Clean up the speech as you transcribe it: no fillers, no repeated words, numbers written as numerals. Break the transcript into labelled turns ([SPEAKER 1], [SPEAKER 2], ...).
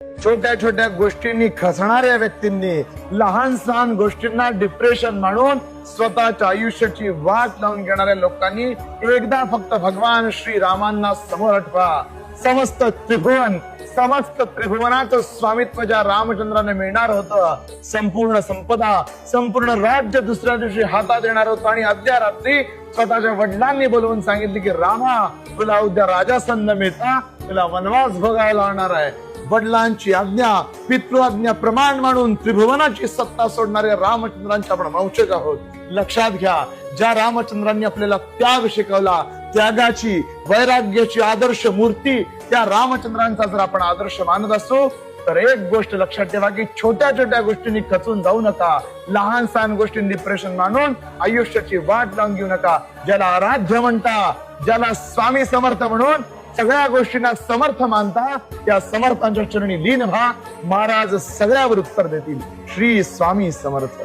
[SPEAKER 1] छोट्या छोट्या गोष्टींनी खचणाऱ्या व्यक्तींनी लहान सहान गोष्टींना डिप्रेशन म्हणून स्वतःच्या आयुष्याची वाट लावून घेणाऱ्या लोकांनी एकदा फक्त भगवान श्री रामांना समोर आठवा. समस्त त्रिभुवनाचं स्वामित्व ज्या रामचंद्राने मिळणार होतं, संपूर्ण संपदा, संपूर्ण राज्य दुसऱ्या दिवशी हातात येणार होतं. आणि अद्या रात्री स्वतःच्या वडिलांनी बोलवून सांगितले की रामा, तुला उद्या राजासन्न मिळता, तुला वनवास भोगायला होणार आहे. वडिलांची आज्ञा, पितृ आज्ञा प्रमाण म्हणून त्रिभुवनाची सत्ता सोडणारे रामचंद्रांचे आपण वंशज आहोत. लक्षात घ्या, ज्या रामचंद्रांनी आपल्याला त्याग शिकवला, त्यागाची, वैराग्याची आदर्श मूर्ती त्या रामचंद्रांचा जर आपण आदर्श मानत असू तर एक गोष्ट लक्षात ठेवा की छोट्या छोट्या गोष्टींनी खचून जाऊ नका. लहान सहान गोष्टींनी डिप्रेशन मानून आयुष्याची वाट लावून घेऊ नका. ज्याला आराध्य म्हणता, ज्याला स्वामी समर्थ म्हणून सगळ्या गोष्टींना समर्थ मानता, त्या समर्थांच्या चरणी लीन व्हा. महाराज सगळ्यावर उत्तर देतील. श्री स्वामी समर्थ.